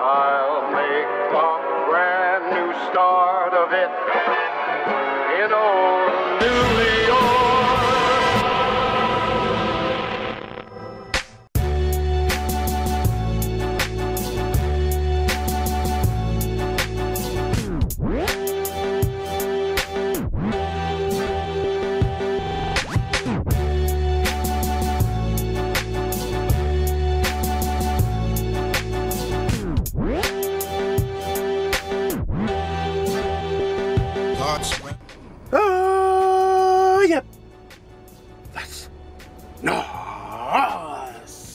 I'll make a brand new start of it in old New York. Yep. That's nice.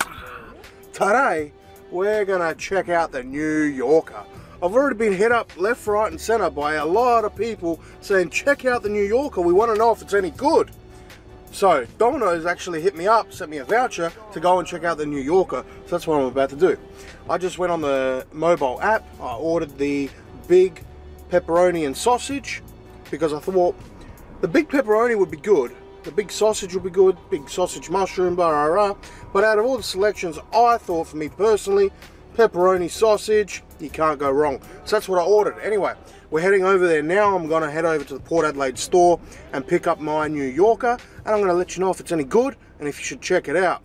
Today, we're gonna check out the New Yorker. I've already been hit up left, right, and center by a lot of people saying, check out the New Yorker. We want to know if it's any good. So, Domino's actually hit me up, sent me a voucher to go and check out the New Yorker. So that's what I'm about to do. I just went on the mobile app. I ordered the Big Pepperoni and Sausage because I thought the big pepperoni would be good, the big sausage would be good, big sausage mushroom, blah, blah, blah. But out of all the selections, I thought for me personally, pepperoni sausage, you can't go wrong. So that's what I ordered. Anyway, we're heading over there now. I'm going to head over to the Port Adelaide store and pick up my New Yorker. And I'm going to let you know if it's any good and if you should check it out.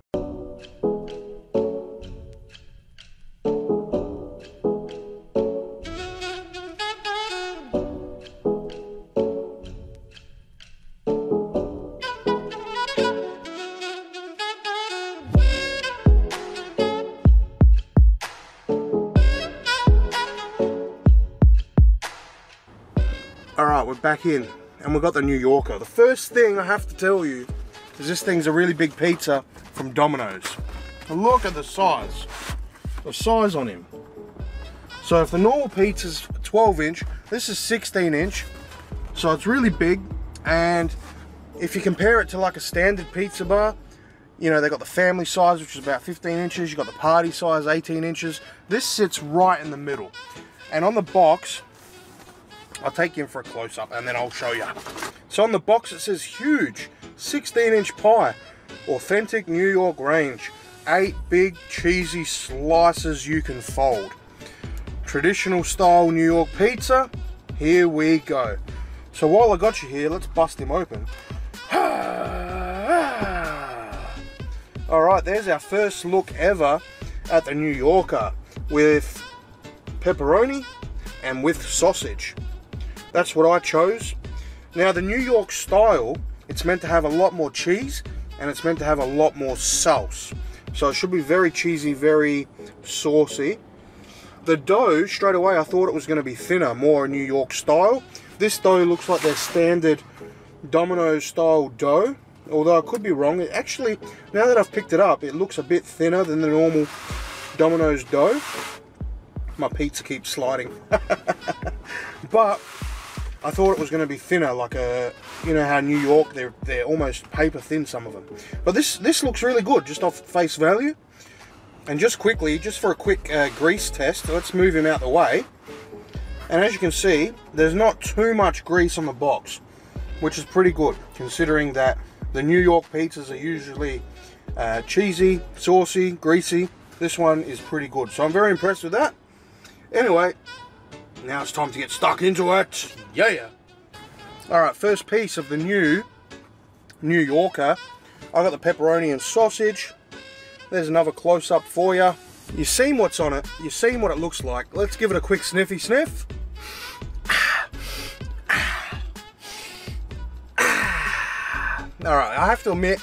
Alright, we're back in and we've got the New Yorker. The first thing I have to tell you is this thing's a really big pizza from Domino's. And look at the size on him. So if the normal pizza's 12 inch, this is 16 inch. So it's really big, and if you compare it to like a standard pizza bar, you know, they got the family size, which is about 15 inches, you got the party size, 18 inches. This sits right in the middle. And on the box, I'll take you in for a close-up and then I'll show you. So on the box it says huge, 16-inch pie, authentic New York range, 8 big cheesy slices you can fold. Traditional style New York pizza, here we go. So while I got you here, let's bust him open. Alright, there's our first look ever at the New Yorker with pepperoni and with sausage. That's what I chose. Now the New York style, it's meant to have a lot more cheese and it's meant to have a lot more sauce. So it should be very cheesy, very saucy. The dough, straight away I thought it was going to be thinner, more New York style. This dough looks like their standard Domino style dough, although I could be wrong. It actually, now that I've picked it up, it looks a bit thinner than the normal Domino's dough. My pizza keeps sliding. But I thought it was going to be thinner, like a, you know how New York, they're almost paper thin, some of them. But this looks really good, just off face value. And just quickly, just for a quick grease test, let's move him out the way. And as you can see, there's not too much grease on the box, which is pretty good, considering that the New York pizzas are usually cheesy, saucy, greasy. This one is pretty good, so I'm very impressed with that. Anyway, now it's time to get stuck into it. Yeah. Alright, first piece of the New Yorker. I got the pepperoni and sausage. There's another close-up for you. You've seen what's on it. You've seen what it looks like. Let's give it a quick sniffy sniff. Alright, I have to admit,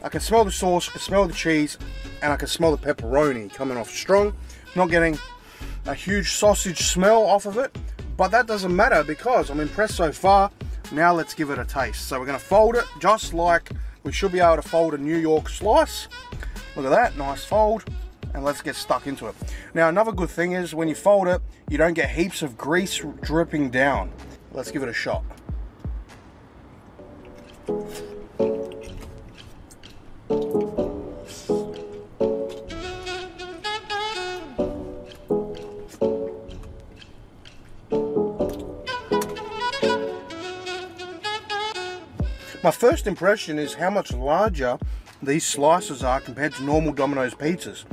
I can smell the sauce, I can smell the cheese, and I can smell the pepperoni coming off strong. I'm not getting a huge sausage smell off of it, but that doesn't matter because I'm impressed so far. Now let's give it a taste. So we're going to fold it just like we should be able to fold a New York slice. Look at that, nice fold, and let's get stuck into it. Now another good thing is when you fold it, you don't get heaps of grease dripping down. Let's give it a shot. My first impression is how much larger these slices are compared to normal Domino's pizzas.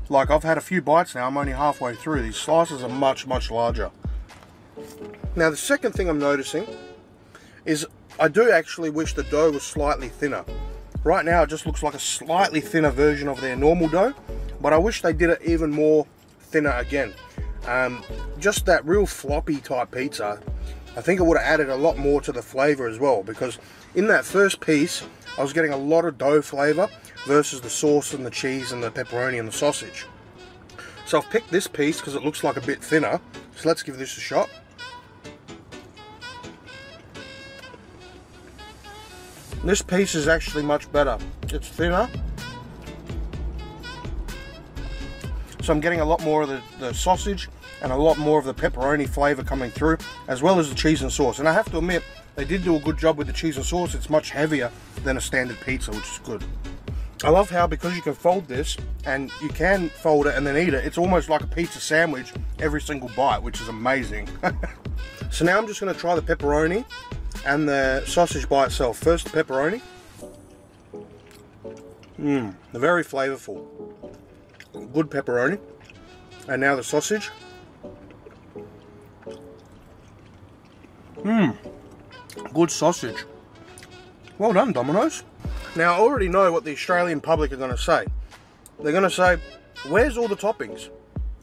Like, I've had a few bites now, I'm only halfway through. These slices are much, much larger. Now, the second thing I'm noticing is I do actually wish the dough was slightly thinner. Right now, it just looks like a slightly thinner version of their normal dough, but I wish they did it even more thinner again. Just that real floppy type pizza, I think it would have added a lot more to the flavour as well, because in that first piece, I was getting a lot of dough flavour versus the sauce and the cheese and the pepperoni and the sausage. So I've picked this piece because it looks like a bit thinner, so let's give this a shot. This piece is actually much better. It's thinner, so I'm getting a lot more of the sausage and a lot more of the pepperoni flavour coming through, as well as the cheese and sauce. And I have to admit, they did do a good job with the cheese and sauce. It's much heavier than a standard pizza, which is good. I love how, because you can fold this, and you can fold it and then eat it, it's almost like a pizza sandwich every single bite, which is amazing. So now I'm just going to try the pepperoni and the sausage by itself. First, the pepperoni. They're very flavourful. Good pepperoni. And now the sausage. Good sausage. Well done, Domino's. Now, I already know what the Australian public are going to say. They're going to say, where's all the toppings?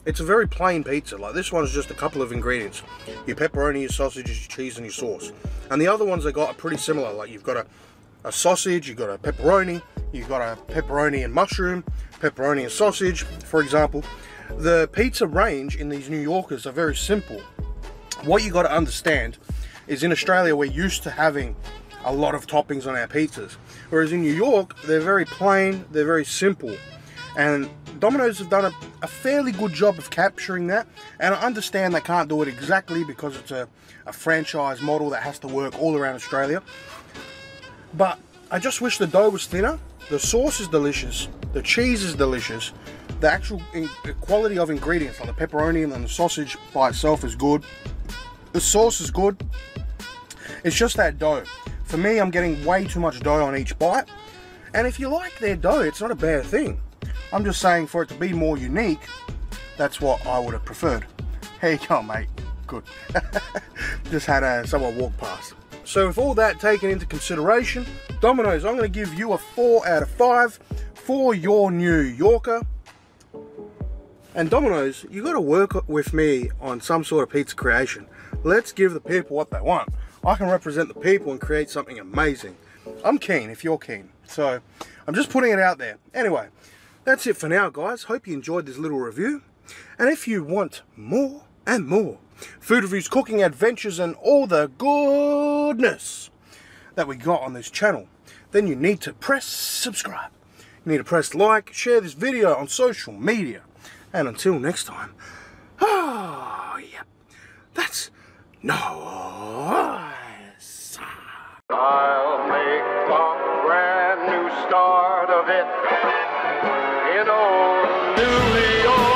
It's a very plain pizza. Like, this one's just a couple of ingredients. Your pepperoni, your sausage, your cheese, and your sauce. And the other ones they got are pretty similar. Like, you've got a sausage, you've got a pepperoni, you've got a pepperoni and mushroom, pepperoni and sausage, for example. The pizza range in these New Yorkers are very simple. What you got to understand is, in Australia, we're used to having a lot of toppings on our pizzas. Whereas in New York, they're very plain, they're very simple. And Domino's have done a fairly good job of capturing that. And I understand they can't do it exactly because it's a franchise model that has to work all around Australia. But I just wish the dough was thinner. The sauce is delicious. The cheese is delicious. The actual quality of ingredients, like the pepperoni and the sausage by itself, is good. The sauce is good. It's just that dough. For me, I'm getting way too much dough on each bite. And if you like their dough, it's not a bad thing. I'm just saying, for it to be more unique, that's what I would have preferred. Here you go, mate. Good. Just had someone walk past. So with all that taken into consideration, Domino's, I'm going to give you a 4 out of 5 for your New Yorker. And Domino's, you got to work with me on some sort of pizza creation. Let's give the people what they want. I can represent the people and create something amazing. I'm keen if you're keen. So I'm just putting it out there. Anyway, that's it for now, guys. Hope you enjoyed this little review. And if you want more and more food reviews, cooking adventures, and all the goodness that we got on this channel, then you need to press subscribe. You need to press like, share this video on social media. And until next time, yep, that's Noice. I'll make a brand new start of it in old New York.